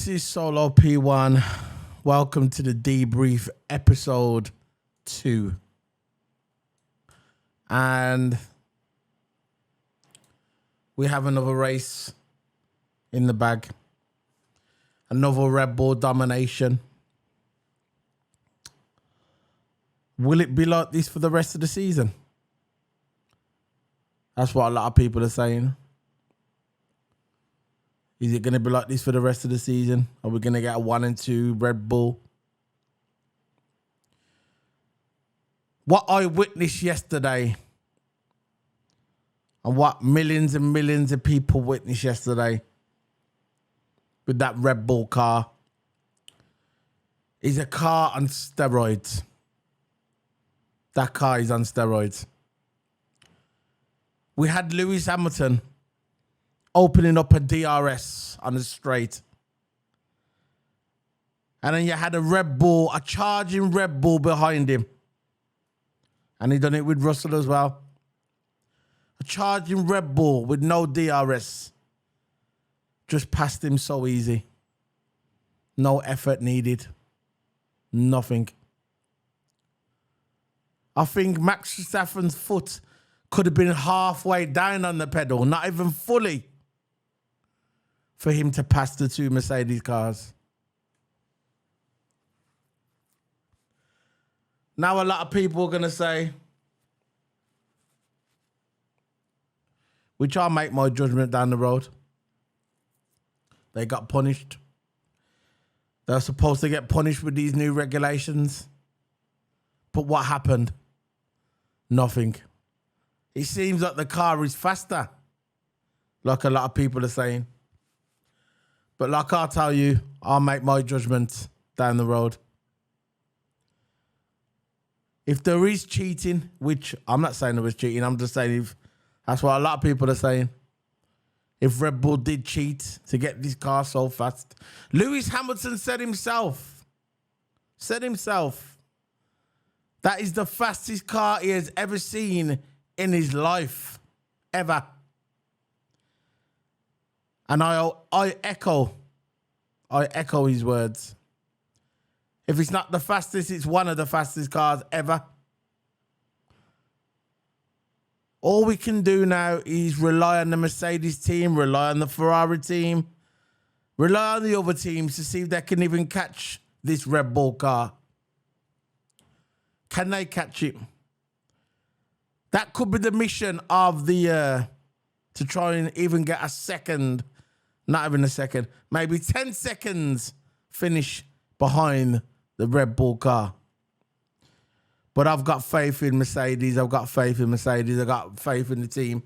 is Solo P1. Welcome to the Debrief episode 2. And we have another race in the bag. Another Red Bull domination. Will it be like this for the rest of the season? That's what a lot of people are saying. Is it going to be like this for the rest of the season? Are we going to get a 1 and 2 Red Bull? What I witnessed yesterday and what millions and millions of people witnessed yesterday with that Red Bull car is a car on steroids. That car is on steroids. We had Lewis Hamilton opening up a DRS on the straight. And then you had a Red Bull, a charging Red Bull behind him. And he done it with Russell as well. A charging Red Bull with no DRS. Just passed him so easy. No effort needed. Nothing. I think Max Verstappen's foot could have been halfway down on the pedal, not even fully, for him to pass the two Mercedes cars. Now a lot of people are going to say, which I'll make my judgment down the road, they got punished. They're supposed to get punished with these new regulations. But what happened? Nothing. It seems like the car is faster, like a lot of people are saying. But like I'll tell you, I'll make my judgment down the road. If there is cheating, which I'm not saying there was cheating, I'm just saying if that's what a lot of people are saying. If Red Bull did cheat to get this car so fast. Lewis Hamilton said himself, that is the fastest car he has ever seen in his life, ever. And I echo his words. If it's not the fastest, it's one of the fastest cars ever. All we can do now is rely on the Mercedes team, rely on the Ferrari team, rely on the other teams to see if they can even catch this Red Bull car. Can they catch it? That could be the mission of the year, to try and even get a second, not even a second, maybe 10 seconds finish behind the Red Bull car. But I've got faith in Mercedes. I've got faith in the team.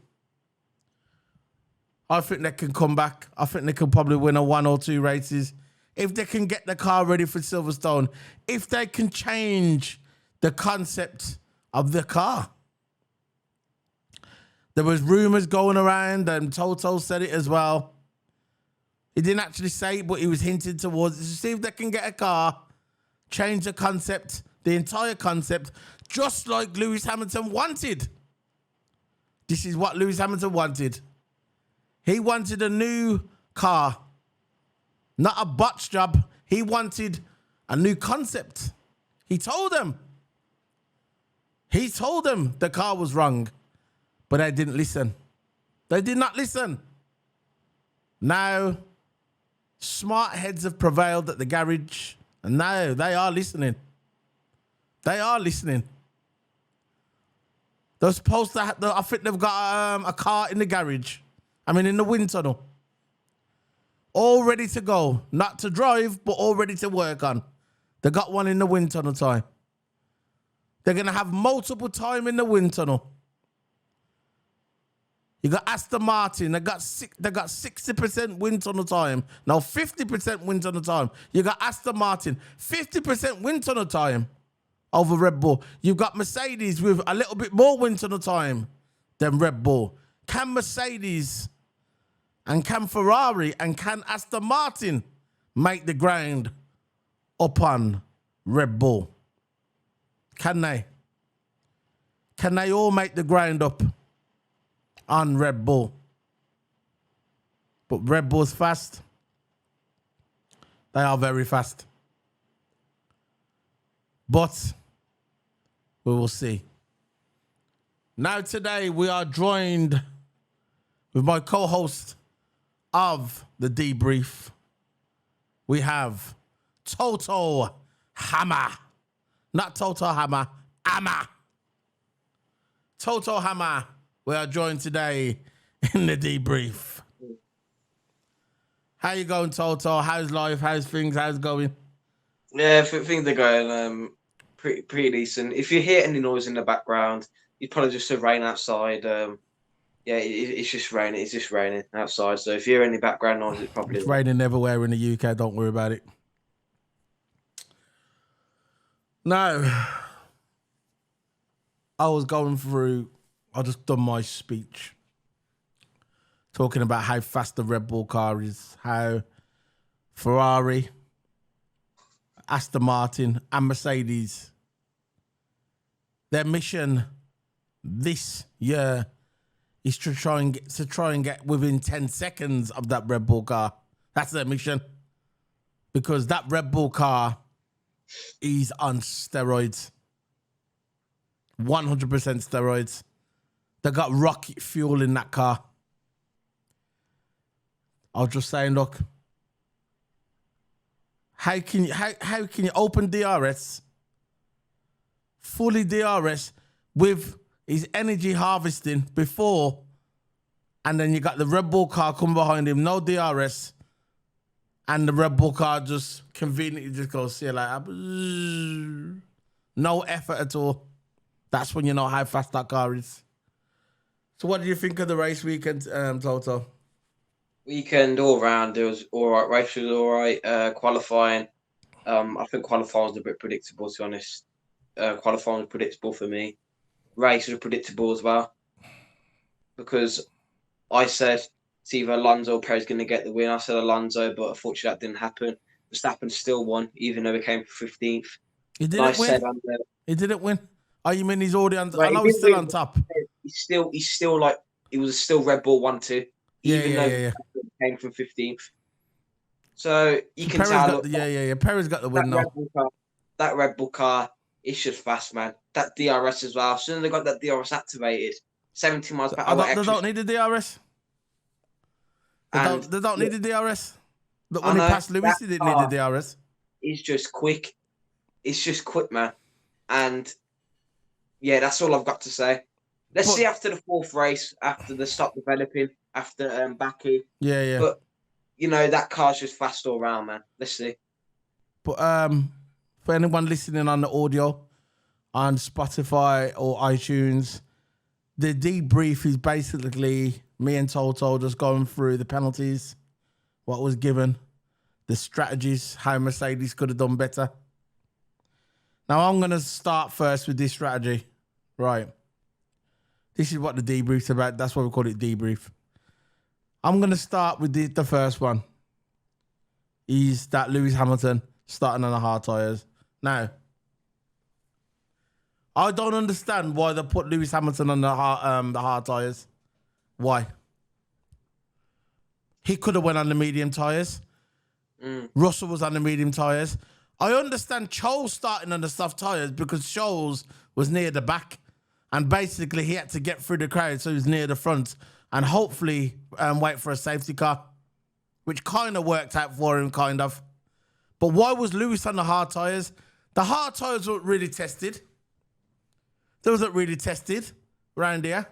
I think they can come back. I think they can probably win a 1 or 2 races. If they can get the car ready for Silverstone. If they can change the concept of the car. There was rumours going around, and Toto said it as well. He didn't actually say it, but he was hinting towards it. To see if they can get a car, change the concept, the entire concept, just like Lewis Hamilton wanted. This is what Lewis Hamilton wanted. He wanted a new car, not a botch job. He wanted a new concept. He told them the car was wrong. But they didn't listen. They did not listen. Now, smart heads have prevailed at the garage, and now they are listening. They are listening. They're supposed to I think they've got a car in the garage. In the wind tunnel. All ready to go. Not to drive, but all ready to work on. They got one in the wind tunnel time. They're going to have multiple time in the wind tunnel. You got Aston Martin. They got 60% wind tunnel time. Now 50% wind tunnel time. You got Aston Martin, 50% wind tunnel time over Red Bull. You've got Mercedes with a little bit more wind tunnel time than Red Bull. Can Mercedes and can Ferrari and can Aston Martin make the ground upon Red Bull? Can they? Can they all make the ground up on Red Bull? But Red Bull's fast. They are very fast. But we will see. Now today we are joined with my co-host of the Debrief. We have Toto Hammer. Not Toto Hammer, Hammer. Toto Hammer. We are joined today in the Debrief. How you going, Toto? How's life? How's things? How's it going? Yeah, things are going pretty decent. If you hear any noise in the background, it's probably just the rain outside. Yeah, it's just raining. It's just raining outside. So if you hear any background noise, it's probably It's raining everywhere in the UK. Don't worry about it. Now, I was going through, I just done my speech talking about how fast the Red Bull car is, how Ferrari, Aston Martin, and Mercedes, their mission this year is to try and get within 10 seconds of that Red Bull car. That's their mission. Because that Red Bull car is on steroids. 100% steroids. They got rocket fuel in that car. I was just saying, look, how can you open DRS, fully DRS with his energy harvesting before, and then you got the Red Bull car come behind him, no DRS, and the Red Bull car just conveniently just goes, see you later. No effort at all. That's when you know how fast that car is. So what do you think of the race weekend, Toto? Weekend all round. It was all right. Race was all right. Qualifying. I think qualifying was a bit predictable, to be honest. Qualifying was predictable for me. Race was predictable as well, because I said it's either Alonso or Perez going to get the win. I said Alonso, but unfortunately that didn't happen. Verstappen still won, even though he came 15th. He didn't win. He didn't win. Oh, you mean he's already on? Right, I know he's still on top. He's still like, it was still Red Bull 1-2, even though he came from 15th. So you can tell. Perez got the win now. That Red Bull car is just fast, man. That DRS as well. As soon as they got that DRS activated, 70 miles per hour. They don't need the DRS. They don't need the DRS. But when he passed Lewis, he didn't need the DRS. It's just quick. It's just quick, man. And yeah, that's all I've got to say. Let's see after the fourth race, after they stop developing, after Baku. Yeah. But you know, that car's just fast all around, man. Let's see. But for anyone listening on the audio on Spotify or iTunes, the debrief is basically me and Toto just going through the penalties, what was given, the strategies, how Mercedes could have done better. Now I'm going to start first with this strategy. Right. This is what the debrief's about. That's why we call it debrief. I'm going to start with the first one. Is that Lewis Hamilton starting on the hard tyres. Now, I don't understand why they put Lewis Hamilton on the hard tyres. Why? He could have went on the medium tyres. Russell was on the medium tyres. I understand Charles starting on the soft tyres because Charles was near the back, and basically he had to get through the crowd, so he was near the front and hopefully wait for a safety car, which kind of worked out for him, kind of. But why was Lewis on the hard tyres? The hard tyres weren't really tested. They wasn't really tested around here.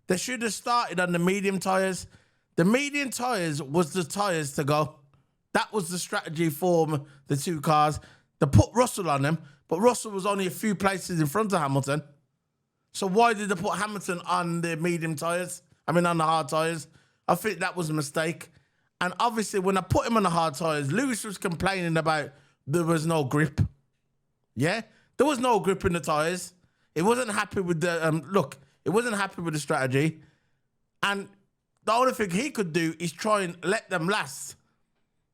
They should have started on the medium tyres. The medium tyres was the tyres to go. That was the strategy for the two cars. They put Russell on them, but Russell was only a few places in front of Hamilton. So why did they put Hamilton on the medium tyres? On the hard tyres? I think that was a mistake. And obviously, when I put him on the hard tyres, Lewis was complaining about there was no grip. Yeah? There was no grip in the tyres. It wasn't happy with the... it wasn't happy with the strategy. And the only thing he could do is try and let them last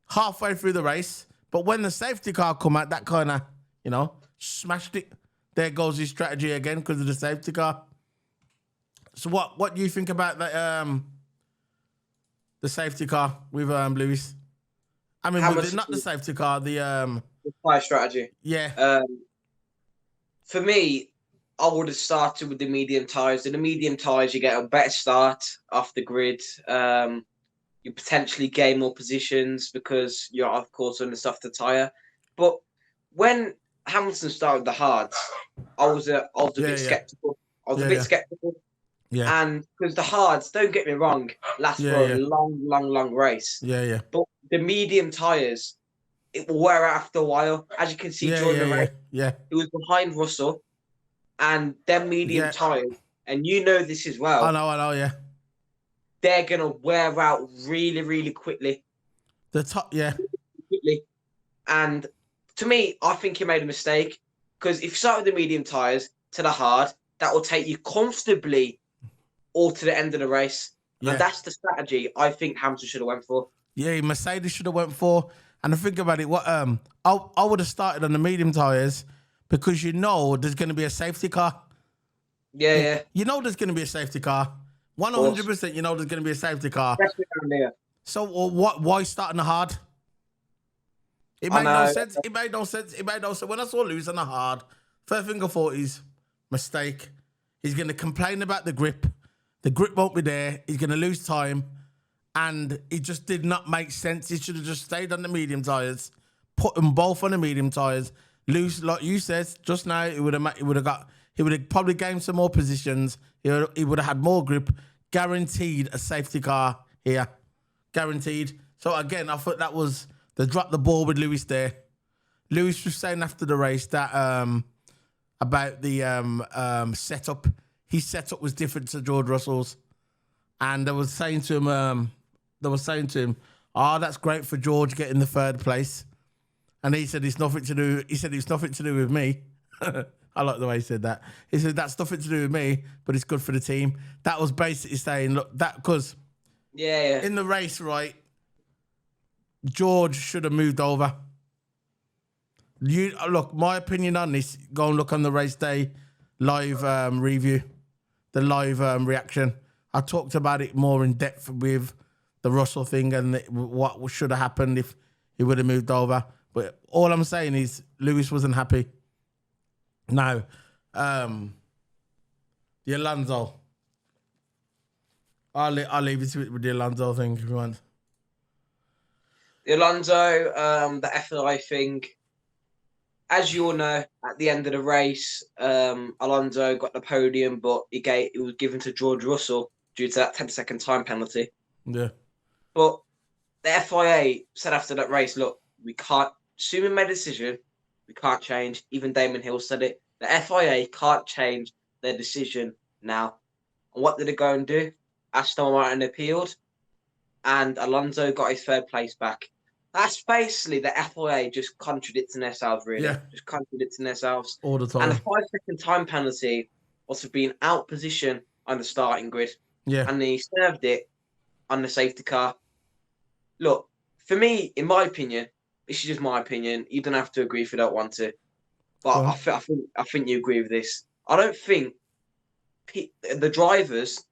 halfway through the race. But when the safety car come out, that kind of, smashed it. There goes his strategy again because of the safety car. So what do you think about the safety car with Lewis? I mean, was it not the safety car? The fire strategy. yeah. For me, I would have started with the medium tyres. In the medium tyres, you get a better start off the grid. You potentially gain more positions because you're, of course, on the softer tyre. But when Hamilton started the hards, I was a bit skeptical. I was a bit skeptical. Yeah. And because the hards, don't get me wrong, last for a long race. Yeah. But the medium tyres, it will wear out after a while. As you can see during the race, it was behind Russell and them medium tyres. And you know this as well. I know, yeah. They're going to wear out really, really quickly. The top, yeah. Quickly. And to me, I think he made a mistake because if you start with the medium tyres to the hard, that will take you comfortably all to the end of the race. Yeah. And that's the strategy I think Hamilton should have went for. Yeah, Mercedes should have went for. And I think about it, what I would have started on the medium tyres because you know there's going to be a safety car. Yeah. You know there's going to be a safety car. 100% you know there's going to be a safety car. So why starting the hard? It made no sense. It made no sense. When I saw Lewis on the hard, first thing I thought is, mistake. He's going to complain about the grip. The grip won't be there. He's going to lose time. And it just did not make sense. He should have just stayed on the medium tyres, put them both on the medium tyres. Lewis, like you said just now, he would have probably gained some more positions. He would have had more grip. Guaranteed a safety car here. Guaranteed. So again, I thought that was they dropped the ball with Lewis there. Lewis was saying after the race that about the setup. His setup was different to George Russell's, and they were saying to him, "Oh, that's great for George getting the third place," and he said it's nothing to do. He said it's nothing to do with me. I like the way he said that. He said that's nothing to do with me, but it's good for the team. That was basically saying, look, that because in the race, right, George should have moved over. Look, my opinion on this, go and look on the race day live review, the live reaction. I talked about it more in depth with the Russell thing and what should have happened if he would have moved over. But all I'm saying is Lewis wasn't happy. Now, the Alonso. I'll leave it with the Alonso thing if you want. The Alonso, the FLI thing. As you all know, at the end of the race, Alonso got the podium, but it was given to George Russell due to that 10-second time penalty. Yeah. But the FIA said after that race, look, we can't, assuming made a decision, we can't change. Even Damon Hill said it. The FIA can't change their decision now. And what did they go and do? Aston Martin appealed, and Alonso got his third place back. That's basically the FIA just contradicting themselves, really. Yeah. Just contradicting themselves. All the time. And the 5-second time penalty was for being out position on the starting grid. Yeah. And he served it on the safety car. Look, for me, in my opinion, this is just my opinion. You don't have to agree if you don't want to. But I think you agree with this. I don't think the drivers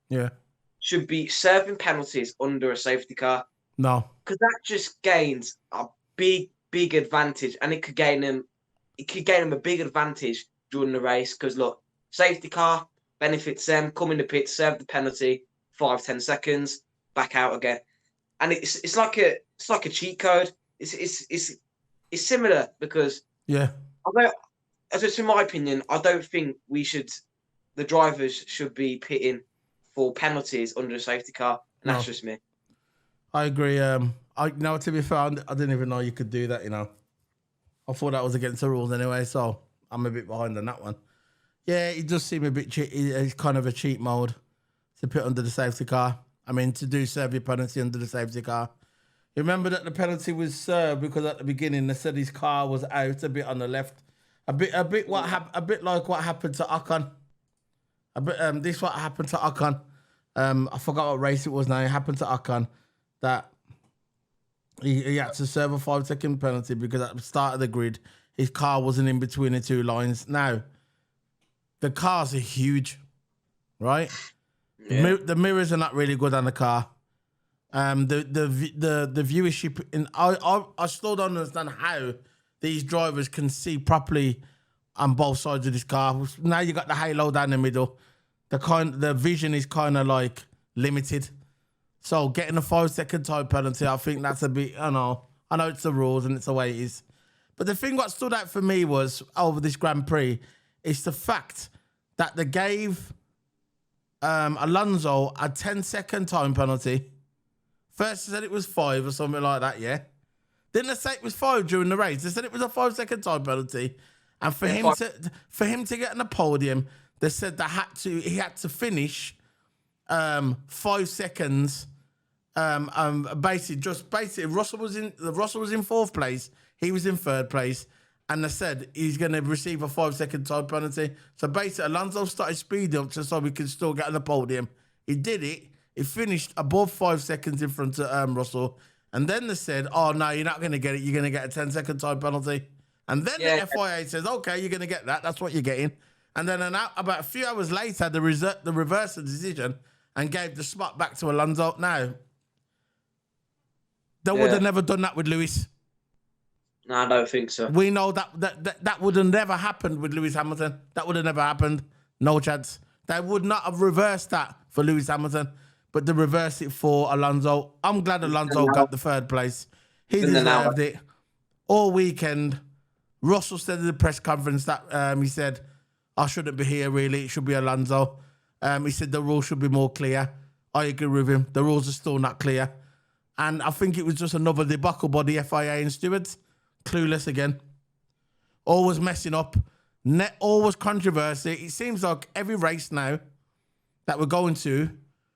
should be serving penalties under a safety car. No. Because that just gains a big advantage, and it could gain them a big advantage during the race. Because look, safety car benefits them, come in the pit, serve the penalty, 5-10 seconds, back out again, and it's like a cheat code. It's similar because in my opinion, I don't think the drivers should be pitting for penalties under a safety car, and that's just me. I agree. To be fair, I didn't even know you could do that, I thought that was against the rules anyway, so I'm a bit behind on that one. Yeah, it does seem a bit cheat. It's kind of a cheat mode to put under the safety car. I mean, to serve your penalty under the safety car. Remember that the penalty was served because at the beginning they said his car was out a bit on the left. A bit like what happened to Ocon. This what happened to Ocon. I forgot what race it was now. It happened to Ocon that he had to serve a 5-second penalty because at the start of the grid, his car wasn't in between the two lines. Now, the cars are huge, right? Yeah. The mirrors are not really good on the car. The viewership in I still don't understand how these drivers can see properly on both sides of this car. Now you got the halo down the middle. The vision is kind of like limited. So getting a 5-second time penalty, I think that's a bit. I know it's the rules and it's the way it is. But the thing what stood out for me was over this Grand Prix is the fact that they gave Alonso a 10-second time penalty. First they said it was 5 or something like that, yeah? Didn't they say it was 5 during the race? They said it was a 5-second time penalty. And for him to get on the podium, they said he had to finish 5 seconds. Basically, Russell was in 4th place. He was in 3rd place. And they said he's going to receive a 5-second time penalty. So basically, Alonso started speeding up so we could still get on the podium. He did it. He finished above 5 seconds in front of Russell. And then they said, oh, no, you're not going to get it. You're going to get a 10-second time penalty. And then the FIA says, okay, you're going to get that. That's what you're getting. And then about a few hours later, they reversed the decision and gave the spot back to Alonso. Now, they would have never done that with Lewis. No, I don't think so. We know that would have never happened with Lewis Hamilton. That would have never happened. No chance. They would not have reversed that for Lewis Hamilton, but they reversed it for Alonso. I'm glad Alonso got the 3rd place. He deserved it. All weekend, Russell said in the press conference that he said, I shouldn't be here, really. It should be Alonso. He said the rules should be more clear. I agree with him. The rules are still not clear. And I think it was just another debacle by the FIA and stewards. Clueless again. Always messing up. Always controversy. It seems like every race now that we're going to,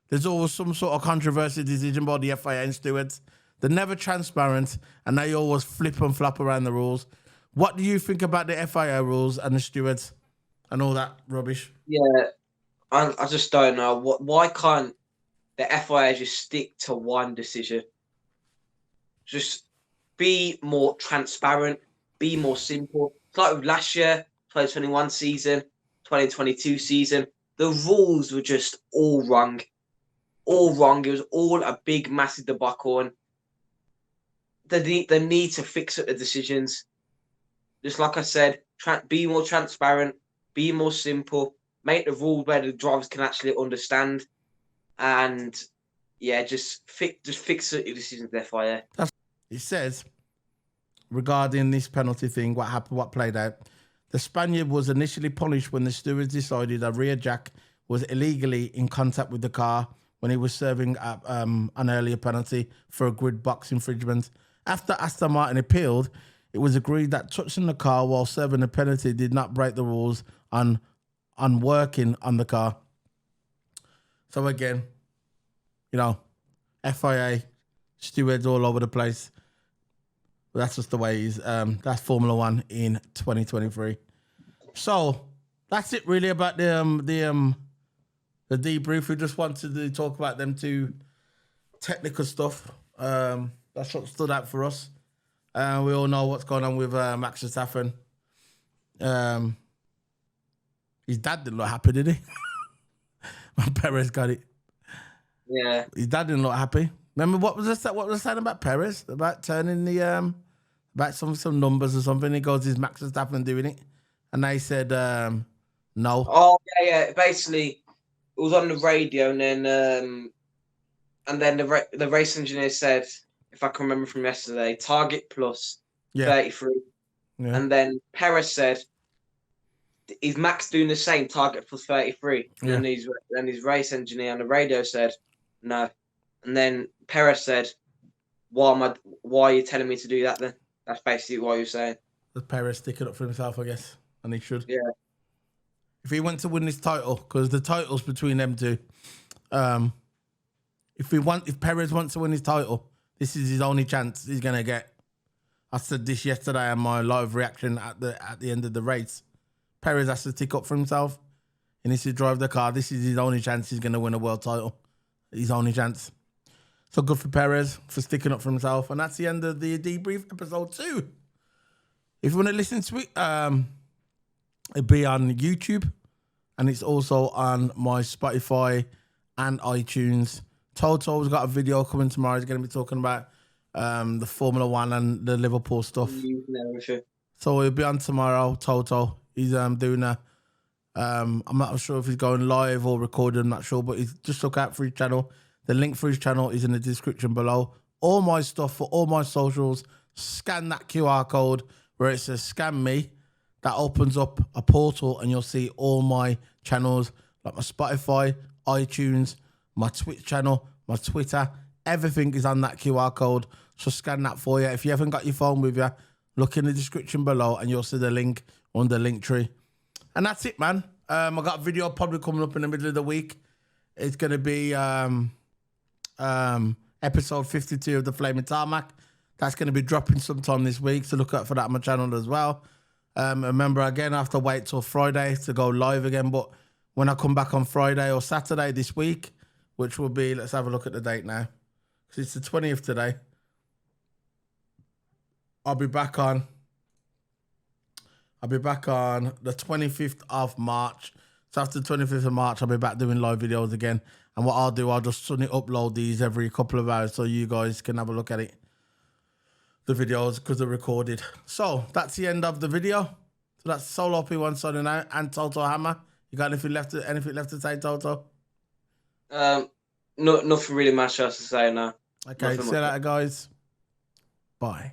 there's always some sort of controversy decision by the FIA and stewards. They're never transparent and they always flip and flop around the rules. What do you think about the FIA rules and the stewards and all that rubbish? Yeah, I just don't know. Why can't the FIA just stick to one decision? Just be more transparent, be more simple. It's like with last year, 2021 season, 2022 season, the rules were just all wrong. All wrong. It was all a big, massive debacle. And they need to fix up the decisions. Just like I said, be more transparent, be more simple, make the rule where the drivers can actually understand. And yeah, just fix the decisions with FIA. It says, regarding this penalty thing, what happened, what played out, the Spaniard was initially punished when the stewards decided a rear jack was illegally in contact with the car when he was serving an earlier penalty for a grid box infringement. After Aston Martin appealed, it was agreed that touching the car while serving a penalty did not break the rules on working on the car. So again, FIA, stewards all over the place. But that's just the way it is. That's Formula One in 2023. So that's it really about the debrief. We just wanted to talk about them two technical stuff. That's what stood out for us. We all know what's going on with Max Verstappen. His dad didn't look happy, did he? When Perez got it. Yeah. His dad didn't look happy. Remember what was saying about Perez? About turning the about some numbers or something. He goes, "Is Max Verstappen doing it?" And they said, "No." Oh yeah. Basically, it was on the radio, and then the race engineer said, if I can remember from yesterday, target plus 33. Yeah. And then Perez said, "Is Max doing the same, target plus 33?" Yeah. And his race engineer on the radio said, "No." And then Perez said, why are you telling me to do that then? That's basically what you're saying. Does Perez sticking up for himself, I guess, and he should. Yeah. If he went to win this title, because the title's between them two, if Perez wants to win his title, this is his only chance he's gonna get. I said this yesterday on my live reaction at the end of the race. Perez has to stick up for himself. He needs to drive the car. This is his only chance he's gonna win a world title. His only chance. So good for Perez for sticking up for himself. And that's the end of the debrief episode 2. If you want to listen to it, it'll be on YouTube. And it's also on my Spotify and iTunes. Toto's got a video coming tomorrow. He's going to be talking about the Formula One and the Liverpool stuff. So he'll be on tomorrow. Toto. He's doing a. I'm not sure if he's going live or recorded. I'm not sure, but he's just look out for his channel. The link for his channel is in the description below. All my stuff for all my socials. Scan that QR code where it says "Scan me." That opens up a portal, and you'll see all my channels, like my Spotify, iTunes, my Twitch channel, my Twitter. Everything is on that QR code. So scan that for you. If you haven't got your phone with you, look in the description below, and you'll see the link on the link tree. And that's it, man. I got a video probably coming up in the middle of the week. It's going to be episode 52 of the Flaming Tarmac. That's going to be dropping sometime this week, so look out for that on my channel as well. Remember, again, I have to wait till Friday to go live again, but when I come back on Friday or Saturday this week, which will be, let's have a look at the date now, because it's the 20th today. I'll be back on the 25th of March. So after the 25th of March, I'll be back doing live videos again. And what I'll do, I'll just suddenly upload these every couple of hours so you guys can have a look at it. The videos, because they're recorded. So that's the end of the video. So that's Solo P1 signing out and Toto Hammer. You got anything left to say, Toto? Nothing really much else to say now. Okay, see you later, guys. Bye.